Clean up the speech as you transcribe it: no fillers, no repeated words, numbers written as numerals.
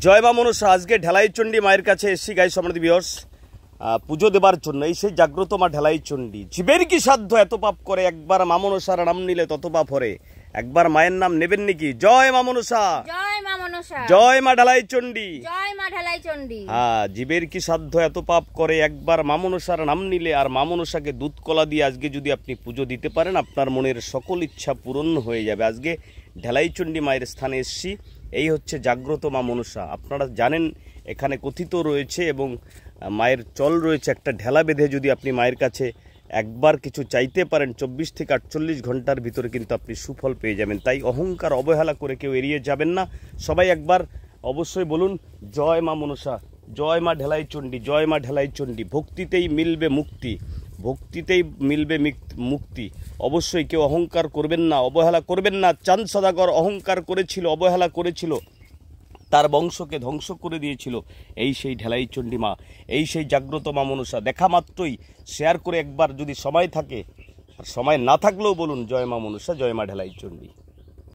জয় মা মনসা। আজকে ঢেলাইচণ্ডী মায়ের কাছে এসেছি গাইস আমাদের ভিউয়ার্স পুজো দেবার জন্য। এই সেই জাগ্রত মা ঢেলাইচণ্ডী। জীবের কি সাধ্য এত পাপ করে, একবার মা মনসার নাম নিলে তত পাপ হরে। একবার মায়ের নাম নেবেন নাকি? জয় মা মনসা, জয় মা মনসা, জয় মা ঢেলাইচণ্ডী, জয় মা ঢেলাইচণ্ডী। হ্যাঁ, জীবের কি সাধ্য এত পাপ করে, একবার মা মনসার নাম নিলে। আর মা মনসাকে দুধ কলা দিয়ে আজকে যদি আপনি পুজো দিতে পারেন, আপনার মনের সকল ইচ্ছা পূরণ হয়ে যাবে। আজকে ঢেলাইচণ্ডী মায়ের স্থানে এসেছি। এই হচ্ছে জাগ্রত মা মনসা। আপনারা জানেন এখানে কথিত রয়েছে এবং মায়ের চল রয়েছে, একটা ঢেলা বেঁধে যদি আপনি মায়ের কাছে একবার কিছু চাইতে পারেন 24 থেকে 48 ঘন্টার ভিতরে কিন্তু আপনি সুফল পেয়ে যাবেন। তাই অহংকার অবহেলা করে কেউ এড়িয়ে যাবেন না। সবাই একবার অবশ্যই বলুন জয় মা মনসা, জয় মা ঢেলাইচণ্ডী, জয় মা ঢেলাইচণ্ডী। ভক্তিতেই মিলবে মুক্তি, ভক্তিতেই মিলবে মুক্তি। অবশ্যই কেউ অহংকার করবেন না, অবহেলা করবেন না। চাঁদ সদাগর অহংকার করেছিল, অবহেলা করেছিল, তার বংশকে ধ্বংস করে দিয়েছিল। এই সেই ঢেলাইচণ্ডী মা, এই সেই জাগ্রত মা মনসা। দেখা মাত্রই শেয়ার করে একবার যদি সময় থাকে, আর সময় না থাকলেও বলুন জয় মা মনসা, জয় মা ঢেলাইচণ্ডী।